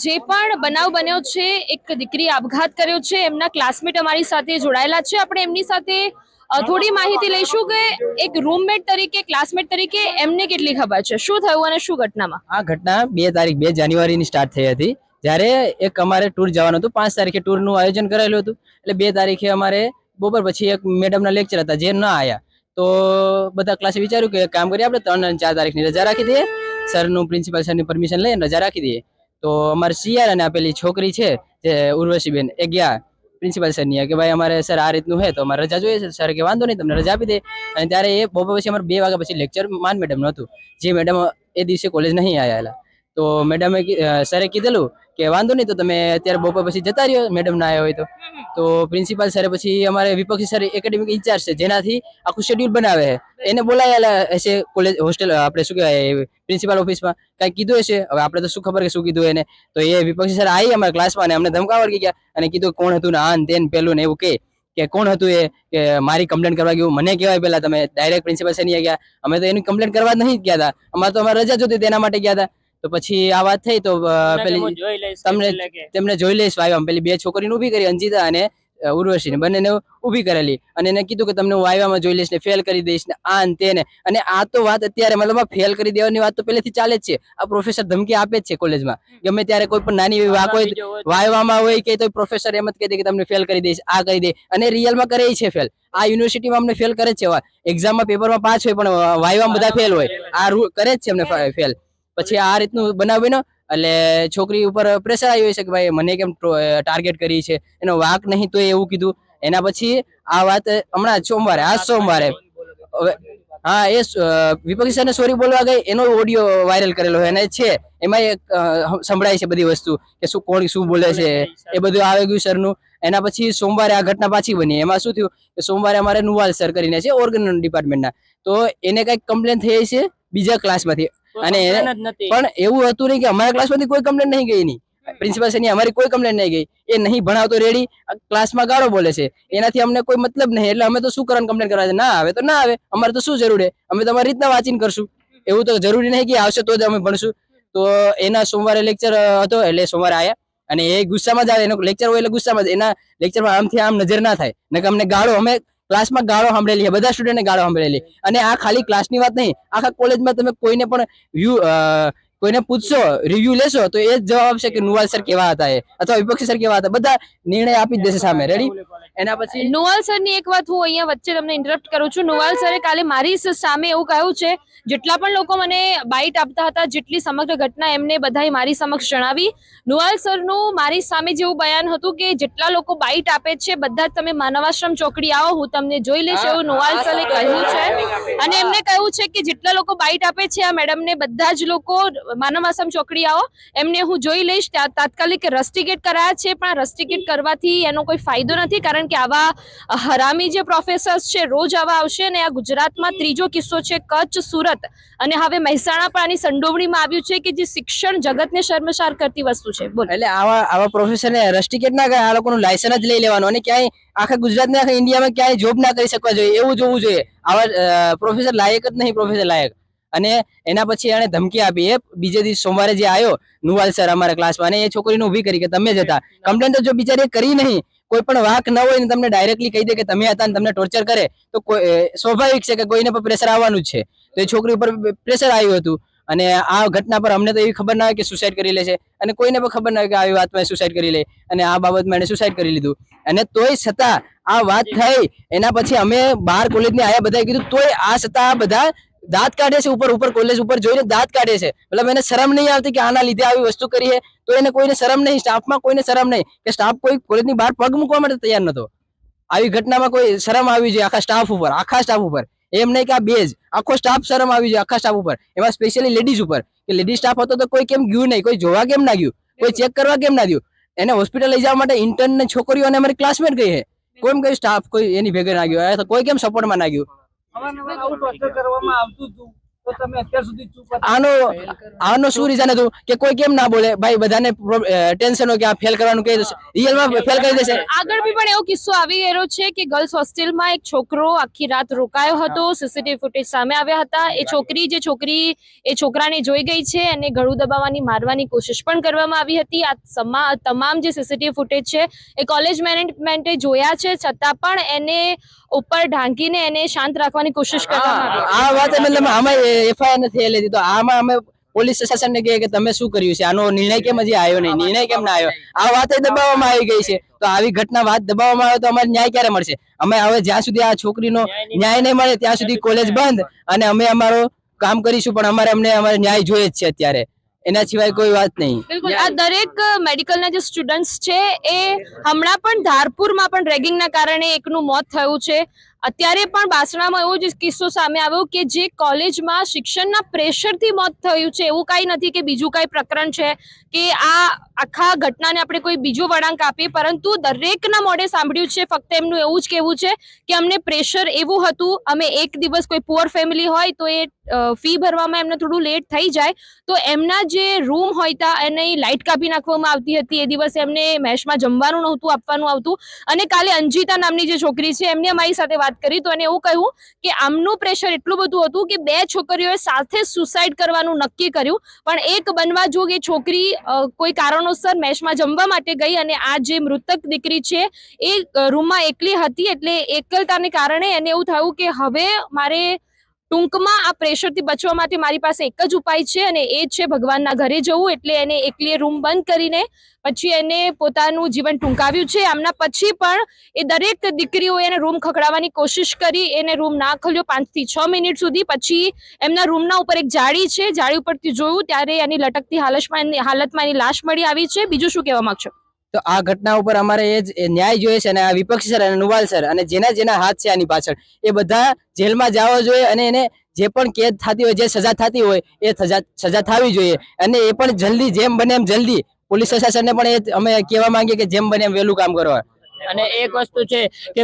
જે પણ બનાવ બન્યો છે, એક દીકરી આપઘાત કર્યો છે, એમના ક્લાસમેટ અમારી સાથે જોડાયેલા છે. આપણે એમની સાથે થોડી માહિતી લઈશું કે એક રૂમમેટ તરીકે, ક્લાસમેટ તરીકે એમને કેટલી ખબર છે, શું થયું અને શું ઘટનામાં. આ ઘટના 2 જાન્યુઆરીની સ્ટાર્ટ થઈ હતી. જ્યારે એક અમારે ટૂર જવાનું હતું. 5 તારીખે ટૂરનું આયોજન કરેલું હતું. એટલે 2 તારીખે અમારે બપોર પછી એક મેડમના લેક્ચર હતા, જે ન આવ્યા. તો બધા ક્લાસે વિચાર્યું કે કામ કરીએ, આપણે 3 અને 4 તારીખની રજા રાખી દઈએ, સરનું પ્રિન્સિપાલ સરની પરમિશન લઈને રજા રાખી દઈએ. તો અમારે સીઆર અને પેલી છોકરી છે જે ઉર્વશીબેન, એ ગયા પ્રિન્સિપાલ સરની કે ભાઈ અમારે સર આ રીતનું છે, તો અમારે રજા જોઈએ છે. સર કે વાંધો નહીં, તમને રજા આપી દે. અને ત્યારે એ બપોર પછી અમારે 2 વાગ્યા પછી લેક્ચર માન મેડમનું હતું, જે મેડમ એ દિવસે કોલેજ નહીં આવેલા. તો મેડમે સરે કીધેલું કે વાંધો નહીં, તો તમે અત્યારે બપોર પછી જતા રહ્યો, મેડમ ના આવ્યા હોય તો પ્રિન્સિપાલ સરે પછી અમારે વિપક્ષી સર એકેડેમિક ઇન્ચાર્જ છે, જેનાથી આખું શેડ્યુલ બનાવે છે, એને બોલાયેલા હશે કોલેજ હોસ્ટેલ, આપણે શું કહેવાય પ્રિન્સિપાલ ઓફિસમાં કાંઈ કીધું હશે. હવે આપણે તો શું ખબર કે શું કીધું એને. તો એ વિપક્ષી સર આવી અમારા ક્લાસમાં અને અમને ધમકાવવા ગયા અને કીધું કોણ હતું ને આન તેન પેલું ને એવું કે કોણ હતું એ, કે મારી કમ્પ્લેન કરવા ગયું, મને કહેવાય પહેલા તમે ડાયરેક્ટ પ્રિન્સિપલ સર ની ગયા. અમે તો એની કમ્પ્લેન કરવા નહીં ગયા હતા, અમારે તો અમારે રજા જોતી તેના માટે ગયા હતા. તો પછી આ વાત થઈ તો પેલી તેમને જોઈ લઈશ વાયવામાં પેલી 2 છોકરીને ઊભી કરી, અંજિતા અને ઉર્વશીને, બંનેને ઊભી કરેલી અને એને કીધું કે તમને હું વાયવામાં જોઈ લઈશ ને ફેલ કરી દઈશ ને આ ને તેને. અને આ તો વાત અત્યારે મતલબ ફેલ કરી દેવાની વાત તો પહેલેથી ચાલે જ છે. આ પ્રોફેસર ધમકી આપે જ છે કોલેજમાં, ગમે ત્યારે કોઈ પણ નાની એવી વાત હોય વાયવામાં હોય કે તો પ્રોફેસર એમ જ કહી દે કે તમને ફેલ કરી દઈશ, આ કરી દે. અને રિયલમાં કરે છે ફેલ. આ યુનિવર્સિટીમાં અમને ફેલ કરે જ છે. એક્ઝામમાં પેપરમાં 5 હોય પણ વાયવામાં બધા ફેલ હોય. આ કરે જ છે અમને ફેલ. પછી આ રીતનું બનાવ બન્યો એટલે છોકરી ઉપર પ્રેશર આવ્યું છે કે ભાઈ મને કેમ ટાર્ગેટ કરી છે, એનો વાંક નહીં તો એવું કીધું. એના પછી આ વાત હમણાં સોમવારે, આજ સોમવારે, હા, એ વિપક્ષી સરને સોરી બોલવા ગઈ, એનો ઓડિયો વાયરલ કરેલો અને છે એમાં સંભળાય છે બધી વસ્તુ કે શું કોણ શું બોલે છે, એ બધું આવી ગયું સરનું. એના પછી સોમવારે આ ઘટના પાછી બની. એમાં શું થયું કે સોમવારે અમારે નુવાલ સર કરીને છે ઓર્ગન ડિપાર્ટમેન્ટના, તો એને કઈક કમ્પ્લેન થઈ છે બીજા ક્લાસમાંથી. અને પણ એવું હતું નહીં કે અમારા ક્લાસમાંથી કોઈ કમ્પ્લેન નહીં ગઈ, નહીં પ્રિન્સિપાલ સરની અમારી કોઈ કમ્પ્લેન નહીં ગઈ. એ નહીં ભણાવતો રેડી, ક્લાસમાં ગાળો બોલે છે, એનાથી અમને કોઈ મતલબ નહીં. એટલે અમે તો શું કરવાનું, કમ્પ્લેન કરવા ના આવે તો ના આવે, અમારે તો શું જરૂર છે, અમે તમારી રીતના વાંચીને કરશું. એવું તો જરૂરી નહીં કે આવશે તો જ અમે ભણશું. તો એના સોમવારે લેક્ચર હતો એટલે સોમવારે આવ્યા અને એ ગુસ્સામાં જ આવે. એનો લેક્ચર હોય એટલે ગુસ્સામાં જ. એના લેક્ચરમાં આમથી આમ નજર ના થાય ને કે અમને ગાળો, અમે ક્લાસમાં ગાળો સાંભળેલી છે, બધા સ્ટુડન્ટને ગાળો સાંભળેલી. અને આ ખાલી ક્લાસની વાત નહીં, આખા કોલેજમાં તમે કોઈને પણ કોઈને પૂછશો, રિવ્યુ લેશો તો એ જ જવાબ આપશે કે નુવાલ સર કેવા હતા એ, અથવા વિપક્ષી સર કેવા હતા, બધા નિર્ણય આપી જ દેશે સામે. રેડી. એના પછી નુવાલ સરની એક વાત હું અહીંયા વચ્ચે તમને ઇન્ટરપ્ટ કરું છું. નુવાલ સરે કાલે મારી સામે એવું કહ્યું છે, જેટલા પણ લોકો મને બાઇટ આપતા હતા, જેટલી સમગ્ર ઘટના એમને બધાએ મારી સમક્ષ જણાવી. નુવાલ સરનું મારી સામે જેવું બયાન હતું કે જેટલા લોકો બાઇટ આપે છે બધા તમે માનવાશ્રમ ચોકડી આવો, હું તમને જોઈ લઈશ, એવું નુવાલ સરે કહ્યું છે. અને એમને કહ્યું છે કે જેટલા લોકો બાઇટ આપે છે આ મેડમને, બધા જ લોકો માનવાશ્રમ ચોકડી આવો, એમને હું જોઈ લઈશ. તાત્કાલિક રસ્ટિકેટ કરાયા છે, પણ રસ્ટિકેટ કરવાથી એનો કોઈ ફાયદો નથી, કારણ કે આવા હરામી જે પ્રોફેસર્સ છે રોજ આવા આવશે. અને આ ગુજરાતમાં ત્રીજો કિસ્સો છે, કચ્છ, સુરત અને હવે મહેસાણા પણ આની સંડોવણીમાં આવ્યું છે કે જે શિક્ષણ જગતને શર્મસાર કરતી વસ્તુ છે. બોલ. એટલે આવા પ્રોફેસરને રસ્ટિકેટ ના કરે, આ લોકોનું લાયસન્સ જ લઈ લેવાનું અને ક્યાંય આખા ગુજરાતને આખા ઇન્ડિયામાં ક્યાંય જોબ ના કરી શકવા જોઈએ, એવું જોવું જોઈએ. આવા પ્રોફેસર લાયક જ નહીં, પ્રોફેસર લાયક. અને એના પછી એને ધમકી આપી. એ બીજે દિવસ સોમવારે જે આવ્યો નુવાલ સર અમારા ક્લાસમાં, અને એ છોકરીને ઊભી કરી કે તમે જ હતા. કમ્પ્લેન તો જો બિચારી કરી નહીં, કોઈ પણ વાક ન હોય ને તમને ડાયરેક્ટલી કહી દે કે તમે હતા ને તમને ટોર્ચર કરે, તો સ્વાભાવિક છે કે કોઈને પર પ્રેશર આવવાનું જ છે. તો એ છોકરી ઉપર પ્રેશર આવ્યું હતું. અને આ ઘટના પર અમને તો એવી ખબર ના હોય કે સુસાઇડ કરી લે છે, અને કોઈને પણ ખબર ના હોય કે આવી વાતમાં સુસાઇડ કરી લે, અને આ બાબતમાં એને સુસાઇડ કરી લીધું. અને તોય છતાં આ વાત થઈ. એના પછી અમે બહાર કોલેજની આયા બધાએ કીધું, તોય આ છતાં આ બધા દાંત કાઢે છે, ઉપર કોલેજ ઉપર જોઈને દાંત કાઢે છે. મતલબ એને શરમ નહીં આવતી કે આના લીધે આવી વસ્તુ કરી છે. તો એને કોઈને શરમ નહીં, સ્ટાફમાં કોઈને શરમ નહીં, કે સ્ટાફ કોઈ કોલેજની બહાર પગ મૂકવા માટે તૈયાર નતો. આવી ઘટનામાં કોઈ શરમ આવી જોઈએ આખા સ્ટાફ ઉપર. એમ નહીં કે આ બેજ, આખો સ્ટાફ શરમ આવી જોઈએ આખા સ્ટાફ ઉપર, એમાં સ્પેશિયલી લેડીઝ ઉપર. કે લેડીઝ સ્ટાફ હતો તો કોઈ કેમ ગયું નહીં, કોઈ જોવા કેમ ના ગયું, કોઈ ચેક કરવા કેમ ના ગયું. એને હોસ્પિટલ લઈ જવા માટે ઇન્ટર્ન ને છોકરીઓ અને અમારી ક્લાસમેટ ગઈ છે, કોઈ કઈ સ્ટાફ કોઈ એની ભેગા ના ગયો, કોઈ કેમ સપોર્ટમાં ના ગયું. તો તમે અત્યાર સુધી ચૂપ હતા. આનો શું રીઝન હતું કે કોઈ કેમ ના બોલે? ભાઈ બધાને ટેન્શન હોય કે આ ફેલ કરવાનું કહી દેશે, રિયલમાં ફેલ કરી દેશે. આગળ બી પણ એવો કિસ્સો આવી ગયેલો છે કે ગર્લ્સ હોસ્ટેલમાં એક છોકરો આખી રાત રોકાયો હતો. સીસીટીવી ફૂટેજ સામે આવ્યા હતા. એ છોકરી એ છોકરાને જોઈ ગઈ છે અને ગળું દબાવવાની, મારવાની કોશિશ પણ કરવામાં આવી હતી. આ તમામ જે સીસીટીવી ફૂટેજ છે એ કોલેજ મેનેજમેન્ટે જોયા છે, છતાં પણ એને ઉપર ઢાંકીને એને શાંત રાખવાની કોશિશ કરવામાં આવી. આ વાત મતલબ આમાં એફઆઈઆર નથી થયેલી હતી, તો આમાં અમે પોલીસ પ્રશાસનને કહીએ કે તમે શું કર્યું છે, આનો નિર્ણય કેમ હજી આવ્યો નહીં, નિર્ણય કેમ ના આવ્યો? આ વાત દબાવવામાં આવી ગઈ છે. તો આવી ઘટના વાત દબાવવામાં આવે તો અમારે ન્યાય ક્યારે મળશે? અમે હવે જ્યાં સુધી આ છોકરીનો ન્યાય નહીં મળે ત્યાં સુધી કોલેજ બંધ, અને અમે અમારો કામ કરીશું, પણ અમારે ન્યાય જોઈએ જ છે અત્યારે, એના સિવાય કોઈ વાત નહીં. બિલકુલ, આ દરેક મેડિકલના જે સ્ટુડન્ટ્સ છે એ હમણાં પણ ધારપુરમાં પણ રેગિંગના કારણે એકનું મોત થયું છે. અત્યારે પણ બાસણામાં એવો જ કિસ્સો સામે આવ્યો કે જે કોલેજમાં શિક્ષણના પ્રેશરથી મોત થયું છે. એવું કાંઈ નથી કે બીજું કાંઈ પ્રકરણ છે કે આ આખા ઘટનાને આપણે કોઈ બીજો વળાંક આપીએ, પરંતુ દરેકના મોઢે સાંભળ્યું છે. ફક્ત એમનું એવું જ કહેવું છે કે અમને પ્રેશર એવું હતું, અમે એક દિવસ કોઈ પુઅર ફેમિલી હોય તો એ ફી ભરવામાં એમને થોડું લેટ થઈ જાય તો એમના જે રૂમ હોય ત્યાં એને લાઇટ કાપી નાખવામાં આવતી હતી. એ દિવસે એમને મેશમાં જમવાનું નહોતું આપવાનું આવતું. અને કાલે અંજિતા નામની જે છોકરી છે એમને અમારી સાથે વાત કરી તો એને એવું કહ્યું કે આમનું પ્રેશર એટલું બધું હતું કે 2 છોકરીઓએ સાથે સુસાઇડ કરવાનું નક્કી કર્યું, પણ એક બનવા જોગ એ છોકરી કોઈ કારણોસર મેશમાં જમવા માટે ગઈ અને આ જે મૃતક દીકરી છે એ રૂમમાં એકલી હતી. એટલે એકલતાને કારણે એને એવું થયું કે હવે મારે ટૂંકમાં આ પ્રેશરથી બચવા માટે મારી પાસે એક જ ઉપાય છે અને એ છે ભગવાનના ઘરે જવું. એટલે એને એકલી રૂમ બંધ કરીને પછી એને પોતાનું જીવન ટૂંકાવ્યું છે. આમના પછી પણ એ દરેક દીકરીઓએ એને રૂમ ખખડાવવાની કોશિશ કરી, એને રૂમ ના ખોલ્યો 5 થી 6 મિનિટ સુધી. પછી એમના રૂમના ઉપર એક જાળી છે, જાળી ઉપરથી જોયું ત્યારે એની લટકતી હાલતમાં એની લાશ મળી આવી છે. બીજું શું કહેવા માંગશો? તો આ ઘટના ઉપર અમારે એ જ ન્યાય જોઈએ છે, અને આ વિપક્ષી સર અને નુવાલ સર અને જેના હાથ છે આની પાછળ એ બધા જેલમાં જવા જોઈએ, અને એને જે પણ કેદ થતી હોય, જે સજા થતી હોય એ સજા થવી જોઈએ, અને એ પણ જલ્દી, જેમ બને એમ જલ્દી. પોલીસ પ્રશાસનને પણ એ અમે કહેવા માંગીએ કે જેમ બને એમ વહેલું કામ કરવા. અને એક વસ્તુ છે કે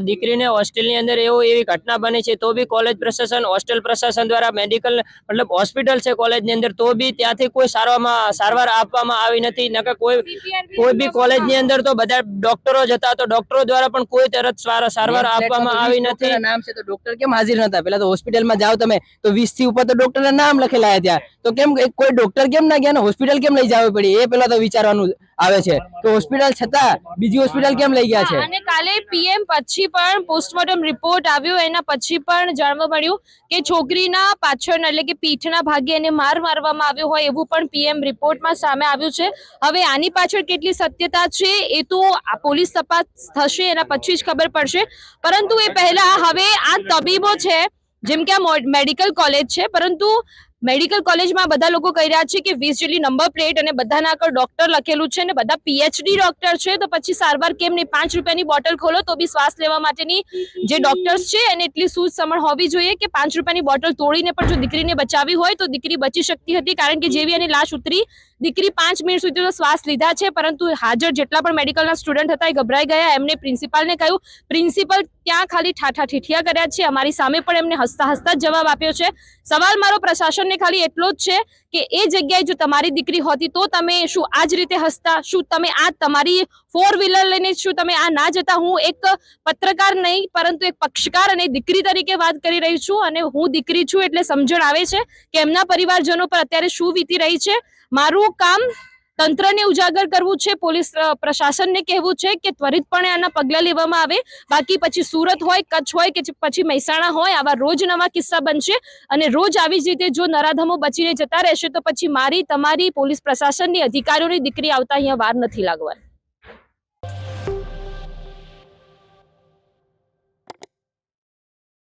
દીકરીને હોસ્ટેલની અંદર એવી ઘટના બની છે તો બી કોલેજ પ્રશાસન, હોસ્ટેલ પ્રશાસન દ્વારા મેડિકલ મતલબ હોસ્પિટલ છે કોલેજની અંદર, તો બી ત્યાંથી કોઈ સારવાર આપવામાં આવી નથી. નકર કોઈ બી કોલેજની અંદર તો બધા ડોક્ટરો જ હતા, તો ડોક્ટરો દ્વારા પણ કોઈ તરત સારવાર આપવામાં આવી નથી. નામ છે તો ડોક્ટર કેમ હાજર નતા? પેલા તો હોસ્પિટલમાં જાઓ તમે તો 20 થી ઉપર તો ડોક્ટરના નામ લખેલા ત્યાં, તો કેમ કોઈ ડોક્ટર કેમ ના ગયા ને હોસ્પિટલ કેમ લઈ જવી પડી? એ પેલા તો વિચારવાનું આવે છે. તો હોસ્પિટલ છતાં બીજી હોસ્પિટલ કેમ લઈ ગયા છે? અને કાલે પીએમ પછી પણ પોસ્ટમોર્ટમ રિપોર્ટ આવ્યો, એના પછી પણ જાણવા મળ્યું કે છોકરીના પાછળ એટલે કે પીઠના ભાગે એને મારવામાં આવ્યો હોય એવું પણ પીએમ રિપોર્ટમાં સામે આવ્યું છે. હવે આની પાછળ કેટલી સત્યતા છે એ તો આ પોલીસ તપાસ થશે એના પછી જ ખબર પડશે. પરંતુ એ પહેલા હવે આ તબીબો છે, જેમ કે આ મેડિકલ કોલેજ છે, પરંતુ મેડિકલ કોલેજમાં બધા લોકો કહી રહ્યા છે કે 20 જેટલી નંબર પ્લેટ અને બધાના આગળ ડોક્ટર લખેલું છે અને બધા પીએચડી ડોક્ટર છે, તો પછી સારવાર કેમ નહીં? 5 રૂપિયાની બોટલ ખોલો તો બી શ્વાસ લેવા માટેની જે ડોક્ટર્સ છે એને એટલી સૂઝ સમજ હોવી જોઈએ કે 5 રૂપિયાની બોટલ તોડીને પણ જો દીકરીને બચાવી હોય તો દીકરી બચી શકતી હતી. કારણ કે જેવી એની લાશ ઉતરી, દીકરી 5 મિનિટ સુધી તો શ્વાસ લીધા છે, પરંતુ હાજર જેટલા પણ મેડિકલના સ્ટુડન્ટ હતા એ ગભરાઈ ગયા. એમને પ્રિન્સિપાલને કહ્યું, પ્રિન્સિપલ ત્યાં ખાલી ઠાઠા ઠીઠિયા કર્યા છે, અમારી સામે પણ એમને હસતા હસતા જ જવાબ આપ્યો છે. સવાલ મારો પ્રશાસનને ખાલી એટલો જ છે કે એ જગ્યાએ જો તમારી દીકરી હોતી તો તમે શું આ જ રીતે હસતા? શું તમે આ તમારી 4 વ્હીલર લઈને શું તમે આ ના જતા? હું એક પત્રકાર નહીં પરંતુ એક પક્ષકાર અને દીકરી તરીકે વાત કરી રહી છું, અને હું દીકરી છું એટલે સમજણ આવે છે કે એમના પરિવારજનો પર અત્યારે શું વીતી રહી છે. મારું કામ તંત્રને ઉજાગર કરવું છે, પોલીસ પ્રશાસનને કહેવું છે કે ત્વરિતપણે આના પગલાં લેવામાં આવે. બાકી પછી સુરત હોય, કચ્છ હોય કે પછી મહેસાણા હોય, આવા રોજ નવા કિસ્સા બનશે અને રોજ આવી જ રીતે જો નરાધમો બચીને જતા રહેશે તો પછી મારી, તમારી, પોલીસ પ્રશાસનની, અધિકારીઓની દીકરી આવતા અહીંયા વાર નથી લાગવાની.